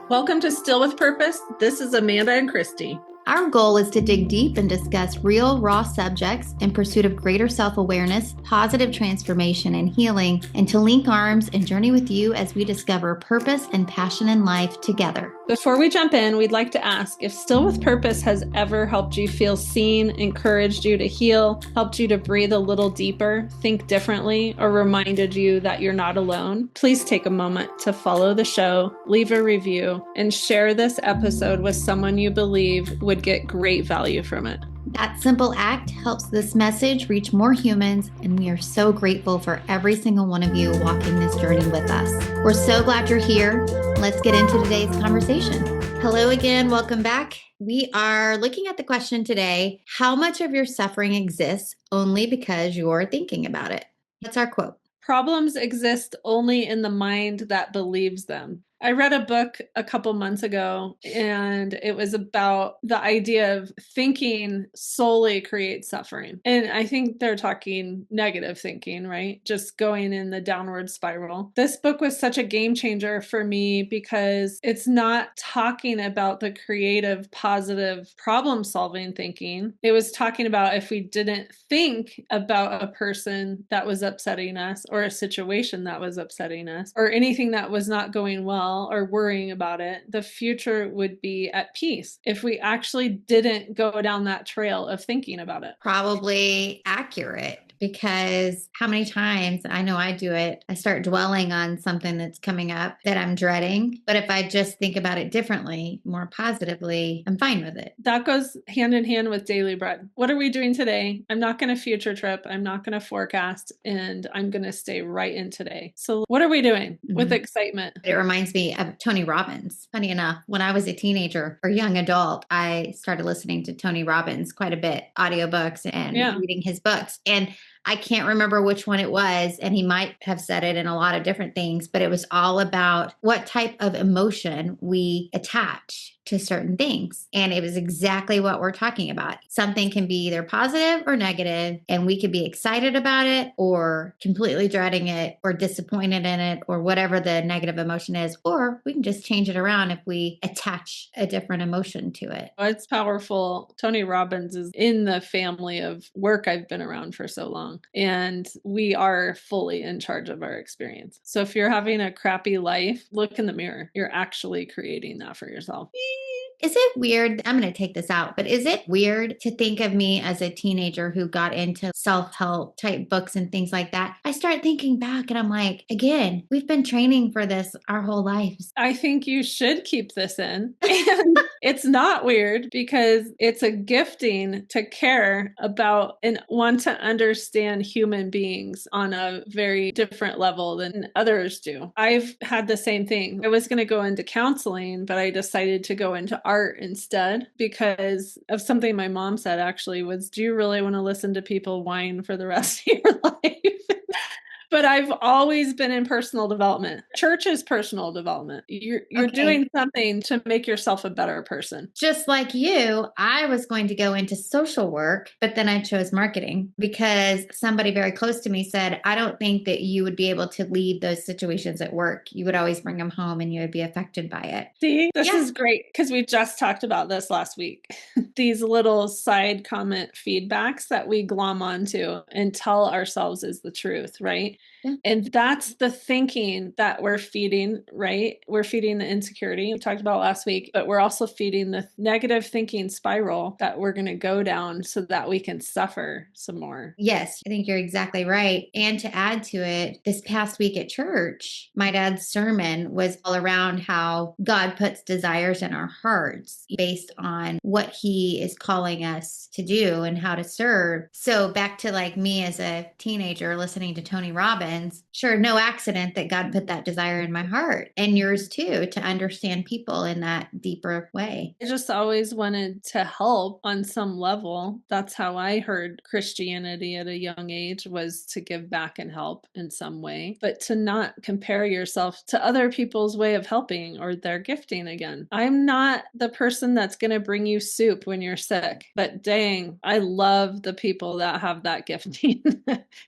Welcome to Still with Purpose. This is Amanda and Christy. Our goal is to dig deep and discuss real, raw subjects in pursuit of greater self-awareness, positive transformation, and healing, and to link arms and journey with you as we discover purpose and passion in life together. Before we jump in, we'd like to ask if Still with Purpose has ever helped you feel seen, encouraged you to heal, helped you to breathe a little deeper, think differently, or reminded you that you're not alone. Please take a moment to follow the show, leave a review, and share this episode with someone you believe would get great value from it. That simple act helps this message reach more humans, and we are so grateful for every single one of you walking this journey with us. We're so glad you're here. Let's get into today's conversation. Hello again. Welcome back. We are looking at the question today, how much of your suffering exists only because you're thinking about it? That's our quote. Problems exist only in the mind that believes them. I read a book a couple months ago, and it was about the idea of thinking solely creates suffering. And I think they're talking negative thinking, right? Just going in the downward spiral. This book was such a game changer for me because it's not talking about the creative, positive, problem-solving thinking. It was talking about if we didn't think about a person that was upsetting us, or a situation that was upsetting us, or anything that was not going well, or worrying about it, the future would be at peace if we actually didn't go down that trail of thinking about it. Probably accurate, because how many times, I know I do it, I start dwelling on something that's coming up that I'm dreading. But if I just think about it differently, more positively, I'm fine with it. That goes hand in hand with daily bread. What are we doing today? I'm not going to future trip. I'm not going to forecast, and I'm going to stay right in today. So what are we doing with excitement? It reminds me of Tony Robbins. Funny enough, when I was a teenager or young adult, I started listening to Tony Robbins quite a bit, audiobooks and reading his books. And I can't remember which one it was, and he might have said it in a lot of different things, but it was all about what type of emotion we attach to certain things. And it was exactly what we're talking about. Something can be either positive or negative, and we could be excited about it or completely dreading it or disappointed in it or whatever the negative emotion is, or we can just change it around if we attach a different emotion to it. It's powerful. Tony Robbins is in the family of work I've been around for so long, and we are fully in charge of our experience. So if you're having a crappy life, look in the mirror. You're actually creating that for yourself. Is it weird? I'm going to take this out, but is it weird to think of me as a teenager who got into self-help type books and things like that? I start thinking back and I'm like, again, we've been training for this our whole lives. I think you should keep this in. And it's not weird because it's a gifting to care about and want to understand human beings on a very different level than others do. I've had the same thing. I was going to go into counseling, but I decided to go into art instead because of something my mom said actually was, do you really want to listen to people whine for the rest of your life? But I've always been in personal development. Church is personal development. You're doing something to make yourself a better person. Just like you, I was going to go into social work, but then I chose marketing because somebody very close to me said, I don't think that you would be able to leave those situations at work. You would always bring them home and you would be affected by it. See, this is great because we just talked about this last week. These little side comment feedbacks that we glom onto and tell ourselves is the truth, right? Yeah. And that's the thinking that we're feeding, right? We're feeding the insecurity we talked about last week, but we're also feeding the negative thinking spiral that we're going to go down so that we can suffer some more. Yes, I think you're exactly right. And to add to it, this past week at church, my dad's sermon was all around how God puts desires in our hearts based on what he is calling us to do and how to serve. So back to like me as a teenager listening to Tony Robbins, sure, no accident that God put that desire in my heart and yours too, to understand people in that deeper way. I just always wanted to help on some level. That's how I heard Christianity at a young age, was to give back and help in some way, but to not compare yourself to other people's way of helping or their gifting again. I'm not the person that's going to bring you soup when you're sick, but dang, I love the people that have that gifting.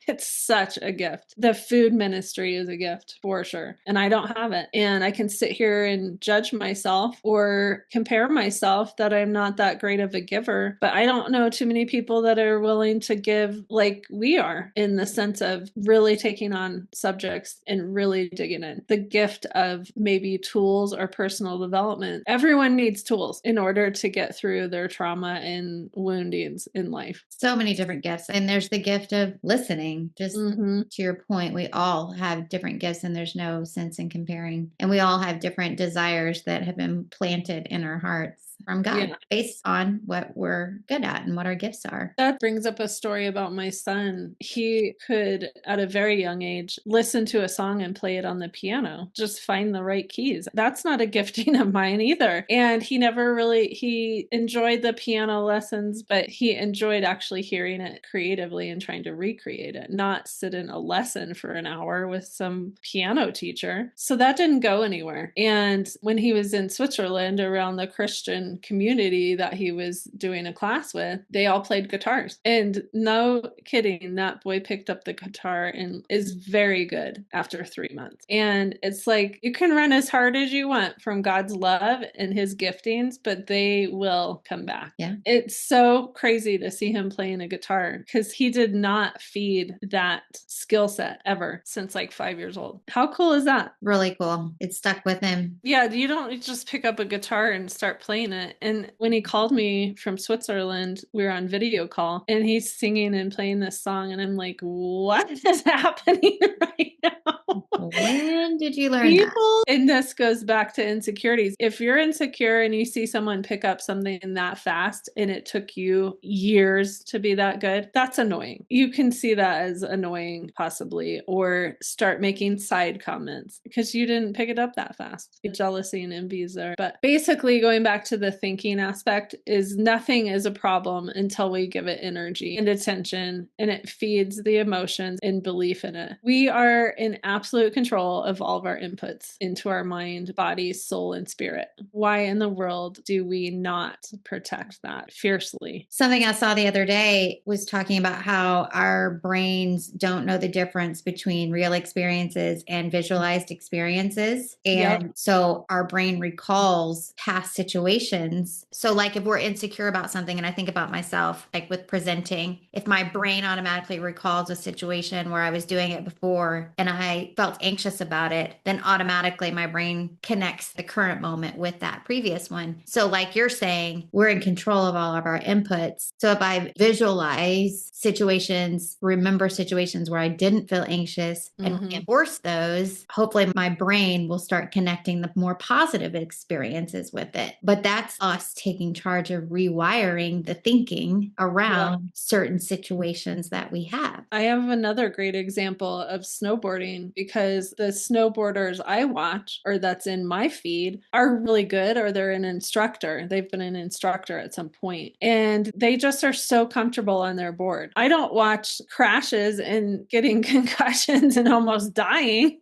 It's such a gift. The food ministry is a gift for sure. And I don't have it. And I can sit here and judge myself or compare myself that I'm not that great of a giver. But I don't know too many people that are willing to give like we are, in the sense of really taking on subjects and really digging in. The gift of maybe tools or personal development. Everyone needs tools in order to get through their trauma and woundings in life. So many different gifts. And there's the gift of listening. Just to your point, we all have different gifts and there's no sense in comparing. And we all have different desires that have been planted in our hearts from God based on what we're good at and what our gifts are. That brings up a story about my son. He could, at a very young age, listen to a song and play it on the piano, just find the right keys. That's not a gifting of mine either. And he enjoyed the piano lessons, but he enjoyed actually hearing it creatively and trying to recreate it, not sit in a lesson for an hour with some piano teacher. So that didn't go anywhere. And when he was in Switzerland around the Christian community that he was doing a class with, they all played guitars. And no kidding, that boy picked up the guitar and is very good after 3 months. And it's like, you can run as hard as you want from God's love and his giftings, but they will come back. Yeah. It's so crazy to see him playing a guitar because he did not feed that skill set ever since like 5 years old. How cool is that? Really cool. It stuck with him. Yeah, you don't just pick up a guitar and start playing it. And when he called me from Switzerland, we were on video call and he's singing and playing this song. And I'm like, what is happening right now? When did you learn that? And this goes back to insecurities. If you're insecure and you see someone pick up something that fast and it took you years to be that good, that's annoying. You can see that as annoying, possibly, or start making side comments because you didn't pick it up that fast. Jealousy and envy is there. But basically, going back to the thinking aspect, is nothing is a problem until we give it energy and attention, and it feeds the emotions and belief in it. We are in absolute control of all of our inputs into our mind, body, soul, and spirit. Why in the world do we not protect that fiercely? Something I saw the other day was talking about how our brains don't know the difference between real experiences and visualized experiences. And so our brain recalls past situations. So like if we're insecure about something, and I think about myself, like with presenting, if my brain automatically recalls a situation where I was doing it before and I felt anxious about it, then automatically my brain connects the current moment with that previous one. So like you're saying, we're in control of all of our inputs. So if I visualize situations, remember situations where I didn't feel anxious and reinforce those, hopefully my brain will start connecting the more positive experiences with it. But that's us taking charge of rewiring the thinking around certain situations that we have. I have another great example of snowboarding because the snowboarders I watch or that's in my feed are really good, or they're an instructor. They've been an instructor at some point and they just are so comfortable on their board. I don't watch crashes and getting concussions and almost dying.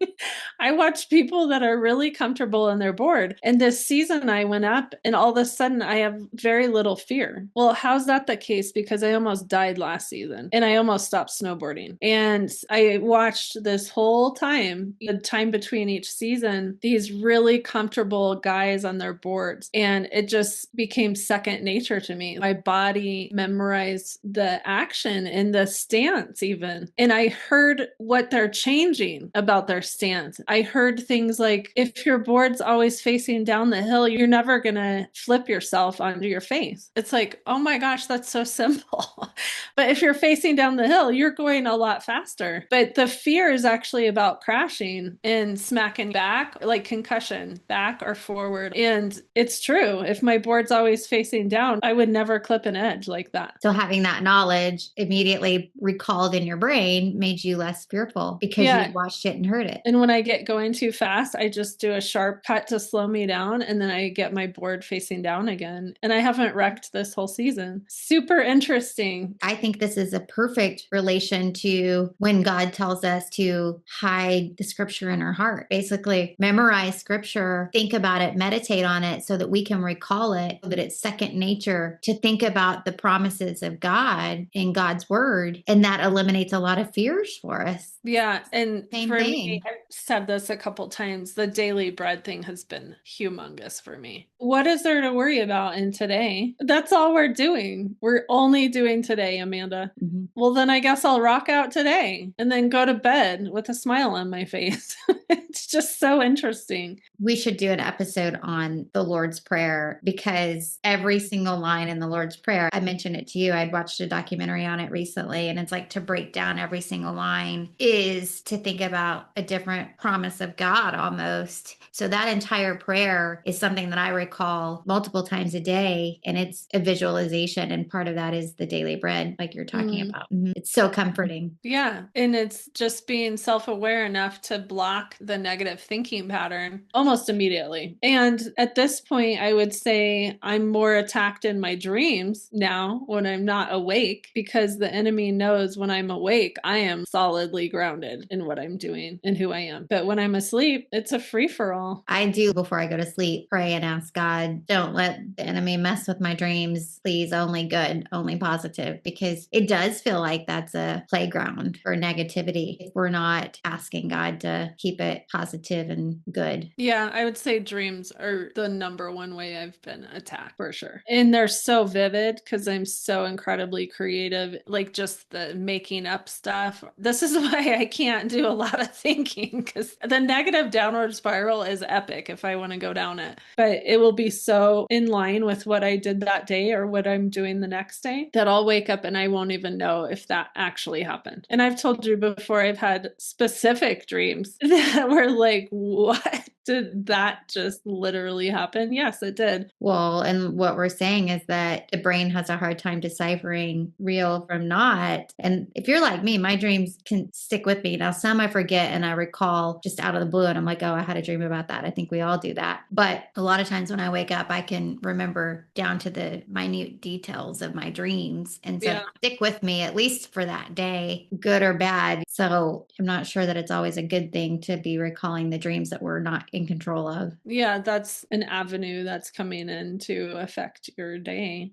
I watch people that are really comfortable on their board. And this season I went up and all of a sudden I have very little fear. Well, how's that the case? Because I almost died last season and I almost stopped snowboarding. And I watched this whole time, the time between each season, these really comfortable guys on their boards. And it just became second nature to me. My body memorized the action and the stance even. And I heard what they're changing about their stance. I heard things like, if your board's always facing down the hill, you're never going to flip yourself onto your face. It's like, oh my gosh, that's so simple. But if you're facing down the hill, you're going a lot faster. But the fear is actually about crashing and smacking back, like concussion, back or forward. And it's true. If my board's always facing down, I would never clip an edge like that. So having that knowledge immediately recalled in your brain made you less fearful because you watched it and heard it. And when I get going too fast, I just do a sharp cut to slow me down. And then I get my board facing down again. And I haven't wrecked this whole season. Super interesting. I think this is a perfect relation to when God tells us to hide the scripture in our heart. Basically, memorize scripture, think about it, meditate on it so that we can recall it, so that it's second nature to think about the promises of God in God's word. And that eliminates a lot of fears for us. Yeah. And Same for thing. me, I've said this a couple times, the daily bread thing has been humongous for me. What is there to worry about in today? That's all we're doing. We're only doing today, Amanda. Mm-hmm. Well, then I guess I'll rock out today and then go to bed with a smile on my face. It's just so interesting. We should do an episode on the Lord's Prayer because every single line in the Lord's Prayer, I mentioned it to you, I'd watched a documentary on it recently, and it's like to break down every single line is to think about a different promise of God almost. So that entire prayer is something that I recall multiple times a day, and it's a visualization. And part of that is the daily bread, like you're talking about. Mm-hmm. It's so comforting. Yeah. And it's just being self-aware enough to block the negative thinking pattern almost immediately. And at this point, I would say I'm more attacked in my dreams now when I'm not awake, because the enemy knows when I'm awake, I am solidly grounded in what I'm doing and who I am. But when I'm asleep, it's a free-for-all. I do, before I go to sleep, pray and ask God, don't let the enemy mess with my dreams. Please, only good, only positive, because it does feel like that's a playground for negativity if we're not asking God to keep it positive and good. Yeah, I would say dreams are the number one way I've been attacked for sure. And they're so vivid because I'm so incredibly creative, like just the making up stuff. This is why I can't do a lot of thinking, because the negative downward spiral is epic if I want to go down it. But it will be so in line with what I did that day or what I'm doing the next day that I'll wake up and I won't even know if that actually happened. And I've told you before, I've had specific dreams that were like, what? Did that just literally happen? Yes, it did. Well, and what we're saying is that the brain has a hard time deciphering real from not. And if you're like me, my dreams can stick with me. Now, some I forget and I recall just out of the blue, and I'm like, oh, I had a dream about that. I think we all do that. But a lot of times when I wake up, I can remember down to the minute details of my dreams. And so stick with me, at least for that day, good or bad. So I'm not sure that it's always a good thing to be recalling the dreams that we're not in control of. Yeah, that's an avenue that's coming in to affect your day,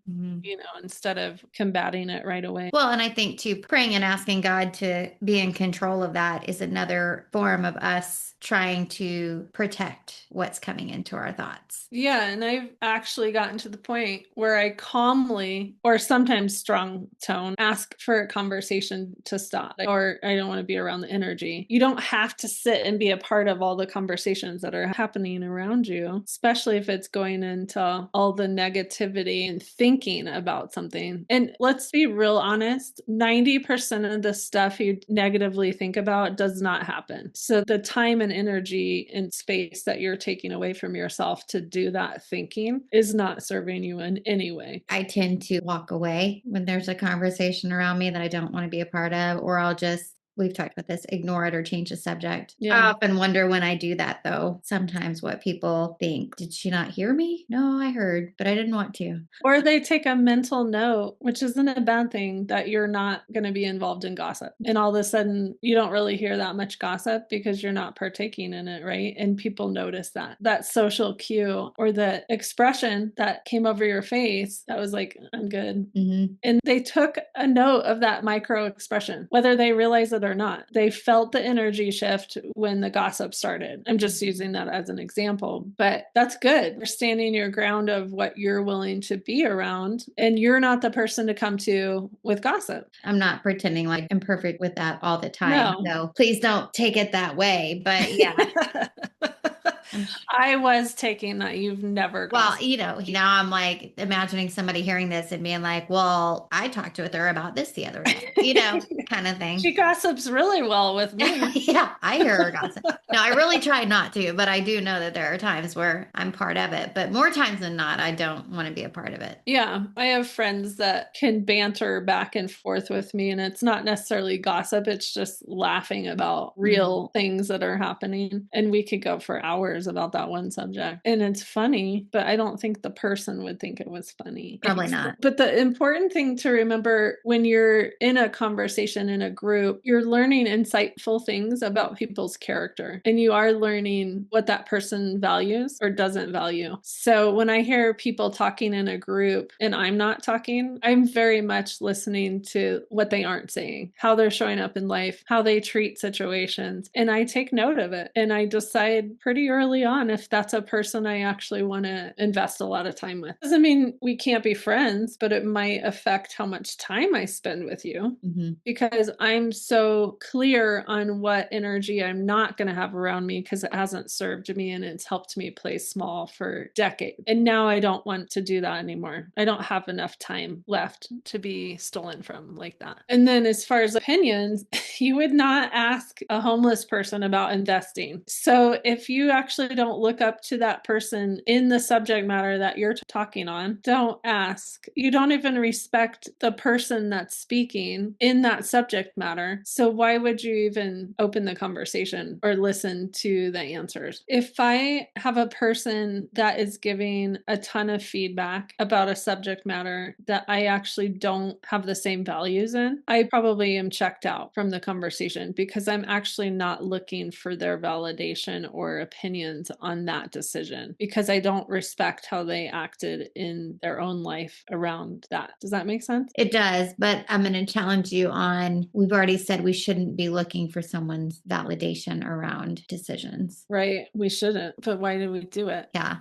instead of combating it right away. Well, and I think too, praying and asking God to be in control of that is another form of us trying to protect what's coming into our thoughts. Yeah, and I've actually gotten to the point where I calmly, or sometimes strong tone, ask for a conversation to stop, or I don't want to be around the energy. You don't have to sit and be a part of all the conversations that are happening around you, especially if it's going into all the negativity and thinking about something. And let's be real honest, 90% of the stuff you negatively think about does not happen. So the time and energy and space that you're taking away from yourself to do that thinking is not serving you in any way. I tend to walk away when there's a conversation around me that I don't want to be a part of, or I'll just, we've talked about this, ignore it or change the subject. Yeah. I often wonder when I do that, though, sometimes what people think. Did she not hear me? No, I heard, but I didn't want to. Or they take a mental note, which isn't a bad thing, that you're not going to be involved in gossip. And all of a sudden, you don't really hear that much gossip because you're not partaking in it, right? And people notice that social cue or the expression that came over your face that was like, I'm good. Mm-hmm. And they took a note of that micro expression, whether they realize it or not. They felt the energy shift when the gossip started. I'm just using that as an example, but that's good. You're standing your ground of what you're willing to be around, and you're not the person to come to with gossip. I'm not pretending like I'm perfect with that all the time. No. So please don't take it that way. But yeah. I was taking that. You've never gossiped. Well, now I'm like imagining somebody hearing this and being like, well, I talked with her about this the other day, kind of thing. She gossips really well with me. Yeah, I hear her gossip. No, I really try not to, but I do know that there are times where I'm part of it. But more times than not, I don't want to be a part of it. Yeah, I have friends that can banter back and forth with me, and it's not necessarily gossip. It's just laughing about real things that are happening. And we could go for hours about that one subject. And it's funny, but I don't think the person would think it was funny. Probably not. But the important thing to remember when you're in a conversation interaction in a group, you're learning insightful things about people's character, and you are learning what that person values or doesn't value. So when I hear people talking in a group and I'm not talking, I'm very much listening to what they aren't saying, how they're showing up in life, how they treat situations, and I take note of it. And I decide pretty early on if that's a person I actually want to invest a lot of time with. Doesn't mean we can't be friends, but it might affect how much time I spend with you, because I'm so clear on what energy I'm not going to have around me because it hasn't served me and it's helped me play small for decades. And now I don't want to do that anymore. I don't have enough time left to be stolen from like that. And then as far as opinions, you would not ask a homeless person about investing. So if you actually don't look up to that person in the subject matter that you're talking on, don't ask. You don't even respect the person that's speaking in that subject matter. So why would you even open the conversation or listen to the answers? If I have a person that is giving a ton of feedback about a subject matter that I actually don't have the same values in, I probably am checked out from the conversation because I'm actually not looking for their validation or opinions on that decision because I don't respect how they acted in their own life around that. Does that make sense? It does, but I'm going to challenge you on, we've already said we shouldn't be looking for someone's validation around decisions. Right. We shouldn't, but why do we do it? Yeah.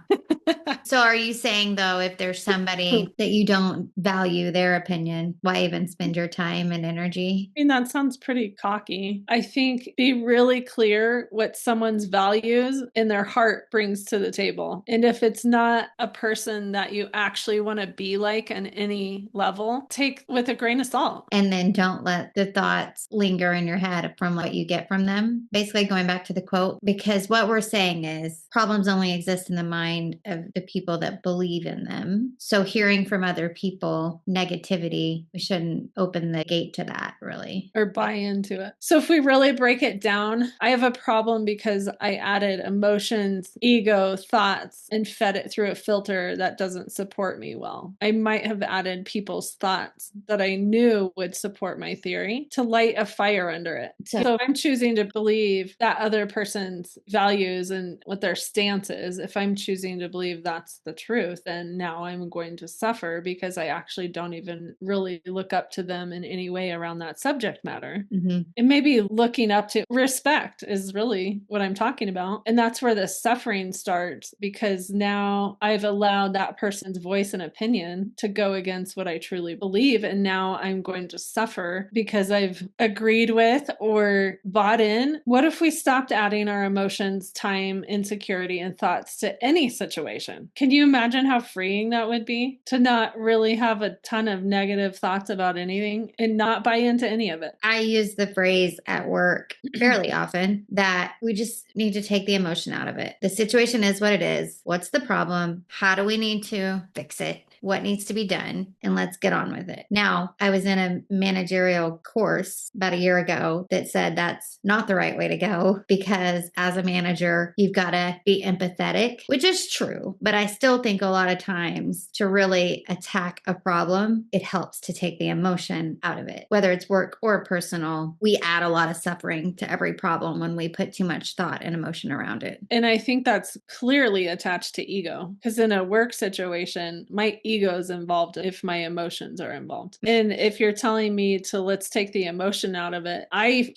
So are you saying though, if there's somebody that you don't value their opinion, why even spend your time and energy? I mean, that sounds pretty cocky. I think be really clear what someone's values and their heart brings to the table. And if it's not a person that you actually want to be like on any level, take with a grain of salt. And then don't let the thoughts linger in your head from what you get from them. Basically going back to the quote, because what we're saying is problems only exist in the mind of the people that believe in them. So hearing from other people negativity, we shouldn't open the gate to that really. Or buy into it. So if we really break it down, I have a problem because I added emotions, ego, thoughts, and fed it through a filter that doesn't support me well. I might have added people's thoughts that I knew would support my theory to light a fire under it. So I'm choosing to believe that other person's values and what their stance is. If I'm choosing to believe that's the truth, then now I'm going to suffer because I actually don't even really look up to them in any way around that subject matter. And maybe looking up to respect is really what I'm talking about. And that's where the suffering starts because now I've allowed that person's voice and opinion to go against what I truly believe. And now I'm going to suffer because I've agreed with or bought in. What if we stopped adding our emotions, time, insecurity, and thoughts to any situation? Can you imagine how freeing that would be to not really have a ton of negative thoughts about anything and not buy into any of it? I use the phrase at work fairly often that we just need to take the emotion out of it. The situation is what it is. What's the problem? How do we need to fix it? What needs to be done? And let's get on with it. Now, I was in a managerial course about a year ago that said that's not the right way to go because as a manager, you've got to be empathetic, which is true. But I still think a lot of times to really attack a problem, it helps to take the emotion out of it, whether it's work or personal. We add a lot of suffering to every problem when we put too much thought and emotion around it. And I think that's clearly attached to ego because in a work situation, my ego is involved if my emotions are involved. And if you're telling me to let's take the emotion out of it, I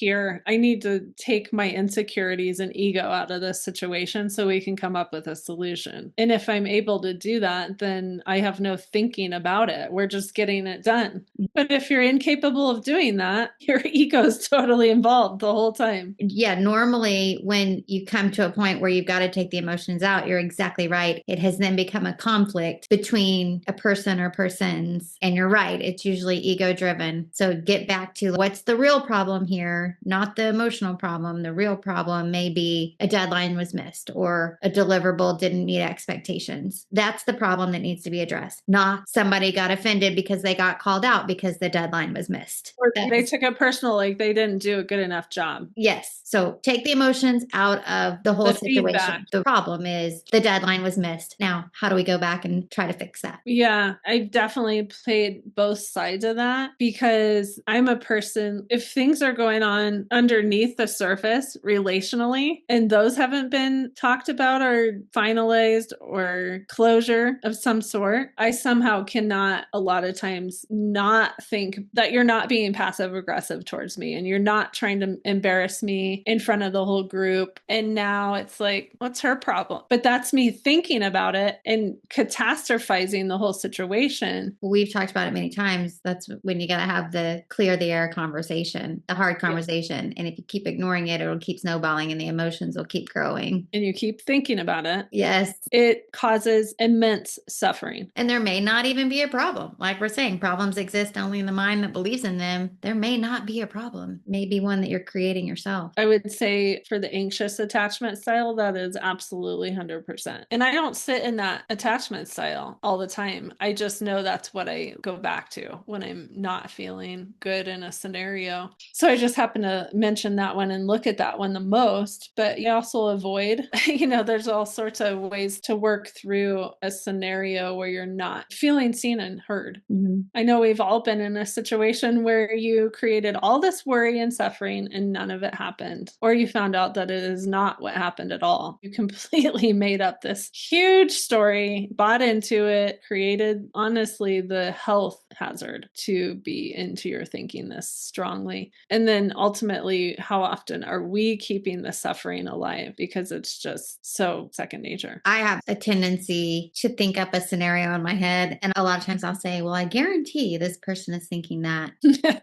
need to take my insecurities and ego out of this situation so we can come up with a solution. And if I'm able to do that, then I have no thinking about it. We're just getting it done. But if you're incapable of doing that, your ego is totally involved the whole time. Yeah, normally when you come to a point where you've got to take the emotions out, you're exactly right. It has then become a conflict between a person or persons. And you're right, it's usually ego driven. So get back to what's the real problem here, not the emotional problem. The real problem may be a deadline was missed or a deliverable didn't meet expectations. That's the problem that needs to be addressed, not somebody got offended because they got called out because the deadline was missed. Or they took it personal, like they didn't do a good enough job. Yes. So take the emotions out of the whole situation. Feedback. The problem is the deadline was missed. Now, how do we go back and try to fix that? Yeah, I definitely played both sides of that because I'm a person, if things are going on underneath the surface relationally, and those haven't been talked about or finalized or closure of some sort, I somehow cannot a lot of times not think that you're not being passive aggressive towards me and you're not trying to embarrass me in front of the whole group. And now it's like, what's her problem? But that's me thinking about it and catastrophizing the whole situation. We've talked about it many times. That's when you got to have the clear the air conversation, the hard conversation. And if you keep ignoring it, it'll keep snowballing and the emotions will keep growing. And you keep thinking about it. Yes. It causes immense suffering. And there may not even be a problem. Like we're saying, problems exist only in the mind that believes in them. There may not be a problem. Maybe one that you're creating yourself. I would say for the anxious attachment style, that is absolutely 100%. And I don't sit in that attachment style all the time. I just know that's what I go back to when I'm not feeling good in a scenario. So I just happen to mention that one and look at that one the most, but you also avoid, there's all sorts of ways to work through a scenario where you're not feeling seen and heard. Mm-hmm. I know we've all been in a situation where you created all this worry and suffering and none of it happened, or you found out that it is not what happened at all. You completely made up this huge story, bought into it, created, honestly, the health hazard to be into your thinking this strongly. And then ultimately, how often are we keeping the suffering alive because it's just so second nature? I have a tendency to think up a scenario in my head. And a lot of times I'll say, well, I guarantee this person is thinking that.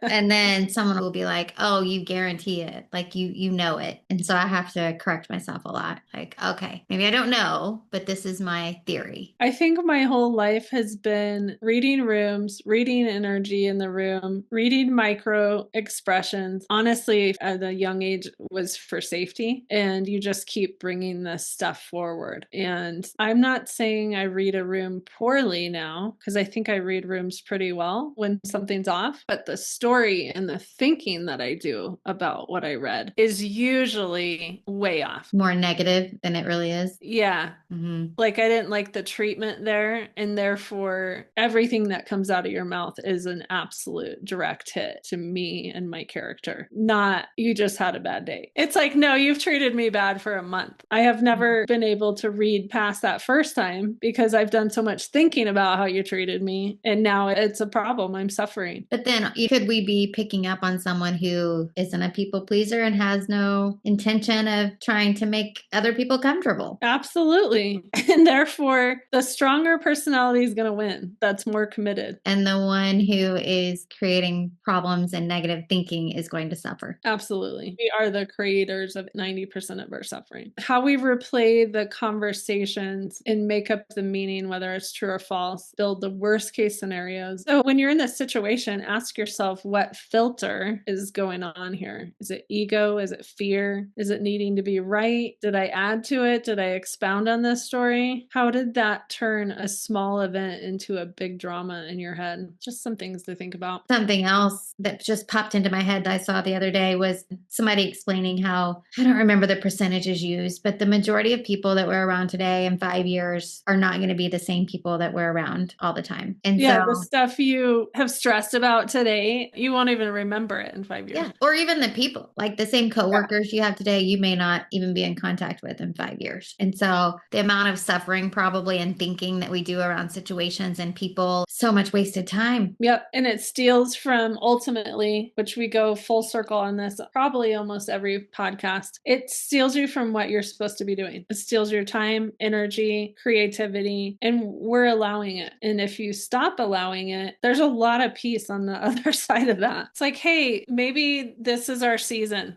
And then someone will be like, oh, you guarantee it. Like you know it. And so I have to correct myself a lot. Like, okay, maybe I don't know, but this is my theory. I think my whole life has been reading rooms, reading energy in the room, reading micro expressions. Honestly, at a young age was for safety. And you just keep bringing this stuff forward. And I'm not saying I read a room poorly now, because I think I read rooms pretty well when something's off. But the story and the thinking that I do about what I read is usually way off. More negative than it really is. Yeah. Mm-hmm. Like I didn't like the treatment there. And therefore, everything that comes out of your mouth is an absolute direct hit to me and my character. Not, you just had a bad day. It's like, no, you've treated me bad for a month. I have never been able to read past that first time because I've done so much thinking about how you treated me. And now it's a problem. I'm suffering. But then could we be picking up on someone who isn't a people pleaser and has no intention of trying to make other people comfortable? Absolutely. And therefore, the stronger personality is going to win. That's more committed. And the one who is creating problems and negative thinking is going to suffer. Absolutely. We are the creators of 90% of our suffering. How we replay the conversations and make up the meaning, whether it's true or false, build the worst case scenarios. So when you're in this situation, ask yourself what filter is going on here. Is it ego? Is it fear? Is it needing to be right? Did I add to it? Did I expound on this story? How did that turn a small event into a big drama in your head? Just some things to think about. Something else that just popped into my head that I saw the other day was somebody explaining how, I don't remember the percentages used, but the majority of people that we're around today in 5 years are not going to be the same people that we're around all the time. And yeah, so the stuff you have stressed about today, you won't even remember it in 5 years. Yeah. Or even the people, like the same coworkers you have today, you may not even be in contact with in 5 years. And so the amount of suffering probably and thinking that we do around situations and people, so much wasted time. Yep. And it steals from ultimately, which we go full circle on this, probably almost every podcast. It steals you from what you're supposed to be doing. It steals your time, energy, creativity, and we're allowing it. And if you stop allowing it, there's a lot of peace on the other side of that. It's like, hey, maybe this is our season,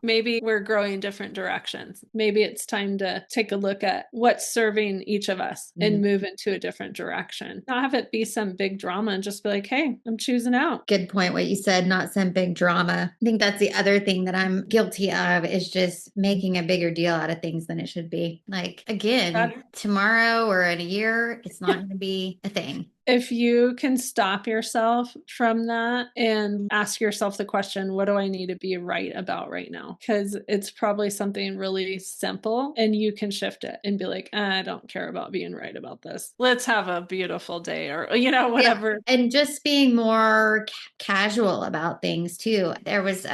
maybe we're growing different directions. Maybe it's time to take a look at what's serving each of us and move into a different direction. Not have it be some big drama and just be like, hey, I'm choosing out. Good point. What you said, not some big drama. I think that's the other thing that I'm guilty of is just making a bigger deal out of things than it should be. Like, again, tomorrow or in a year, it's not going to be a thing. If you can stop yourself from that and ask yourself the question, what do I need to be right about right now? Because it's probably something really simple and you can shift it and be like, I don't care about being right about this. Let's have a beautiful day or, whatever. Yeah. And just being more casual about things too. There was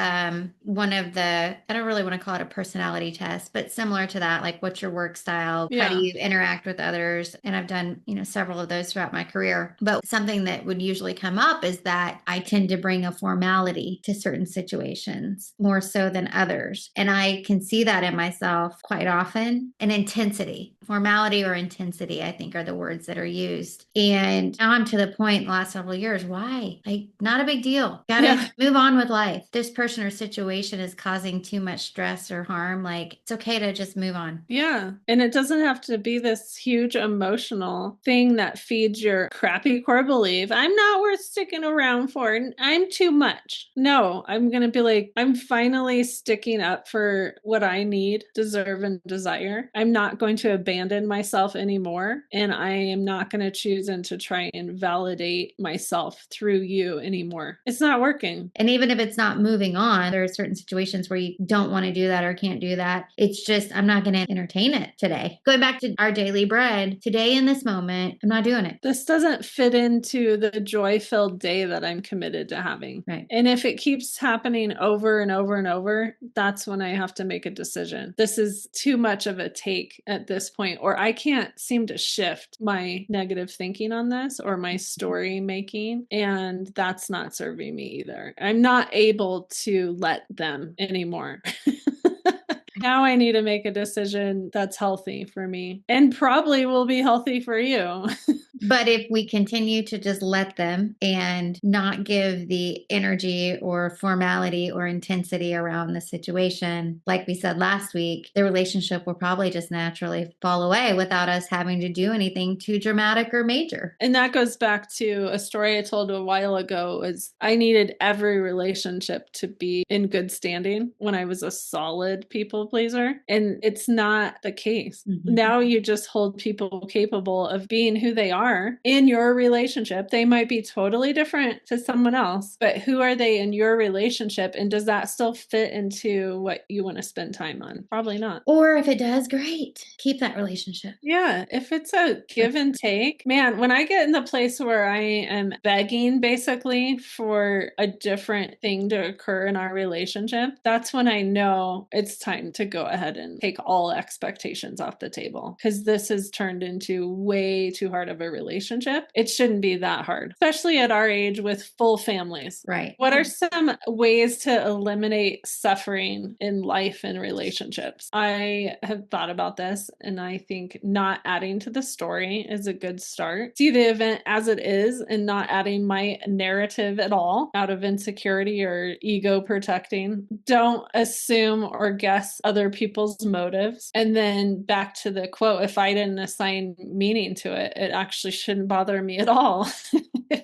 one of the, I don't really want to call it a personality test, but similar to that, like what's your work style? How do you interact with others? And I've done, several of those throughout my career. But something that would usually come up is that I tend to bring a formality to certain situations more so than others. And I can see that in myself quite often. An intensity, formality or intensity, I think are the words that are used. And now I'm to the point in the last several years, why? Like, not a big deal. Gotta move on with life. This person or situation is causing too much stress or harm. Like, it's okay to just move on. Yeah. And it doesn't have to be this huge emotional thing that feeds your crappy core belief. I'm not worth sticking around for. I'm too much. No, I'm going to be like, I'm finally sticking up for what I need, deserve, and desire. I'm not going to abandon myself anymore. And I am not going to choose and to try and validate myself through you anymore. It's not working. And even if it's not moving on, there are certain situations where you don't want to do that or can't do that. It's just, I'm not going to entertain it today. Going back to our daily bread, today in this moment, I'm not doing it. This doesn't fit into the joy-filled day that I'm committed to having. Right. And if it keeps happening over and over and over, that's when I have to make a decision. This is too much of a take at this point, or I can't seem to shift my negative thinking on this or my story making. And that's not serving me either. I'm not able to let them anymore. Now I need to make a decision that's healthy for me and probably will be healthy for you. But if we continue to just let them and not give the energy or formality or intensity around the situation, like we said last week, the relationship will probably just naturally fall away without us having to do anything too dramatic or major. And that goes back to a story I told a while ago is I needed every relationship to be in good standing when I was a solid people pleaser. And it's not the case. Mm-hmm. Now you just hold people capable of being who they are in your relationship. They might be totally different to someone else, but who are they in your relationship? And does that still fit into what you want to spend time on? Probably not. Or if it does, great. Keep that relationship. Yeah. If it's a give and take, man, when I get in the place where I am begging basically for a different thing to occur in our relationship, that's when I know it's time to go ahead and take all expectations off the table, because this has turned into way too hard of a relationship. It shouldn't be that hard, especially at our age with full families. Right. What are some ways to eliminate suffering in life and relationships? I have thought about this, and I think not adding to the story is a good start. See the event as it is and not adding my narrative at all out of insecurity or ego protecting. Don't assume or guess other people's motives. And then back to the quote, if I didn't assign meaning to it, it actually shouldn't bother me at all.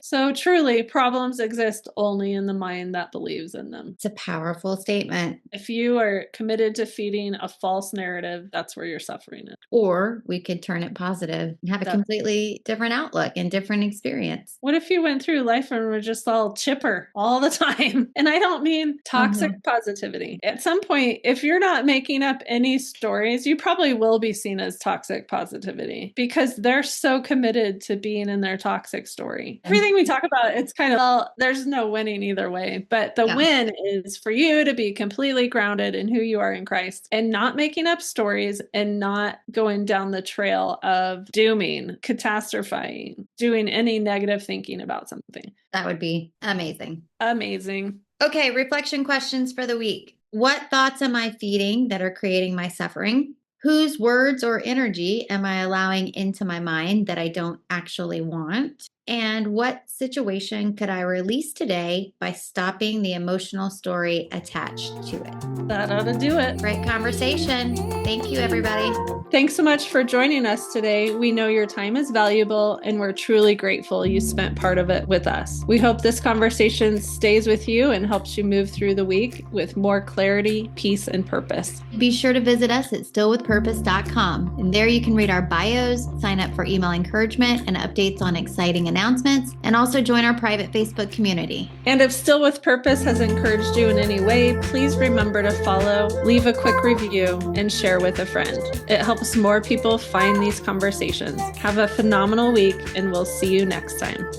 So truly, problems exist only in the mind that believes in them. It's a powerful statement. If you are committed to feeding a false narrative, that's where you're suffering it. Or we could turn it positive and have a completely different outlook and different experience. What if you went through life and were just all chipper all the time? And I don't mean toxic positivity. At some point, if you're not making up any stories, you probably will be seen as toxic positivity because they're so committed to being in their toxic story. Everything we talk about, it's kind of, well, there's no winning either way, but the win is for you to be completely grounded in who you are in Christ and not making up stories and not going down the trail of dooming, catastrophizing, doing any negative thinking about something. That would be amazing. Amazing. Okay, reflection questions for the week. What thoughts am I feeding that are creating my suffering? Whose words or energy am I allowing into my mind that I don't actually want? And what situation could I release today by stopping the emotional story attached to it? That ought to do it. Great conversation. Thank you, everybody. Thanks so much for joining us today. We know your time is valuable, and we're truly grateful you spent part of it with us. We hope this conversation stays with you and helps you move through the week with more clarity, peace, and purpose. Be sure to visit us at stillwithpurpose.com, and there you can read our bios, sign up for email encouragement and updates on exciting announcements, and also join our private Facebook community. And if Still with Purpose has encouraged you in any way, please remember to follow, leave a quick review, and share with a friend. It helps more people find these conversations. Have a phenomenal week, and we'll see you next time.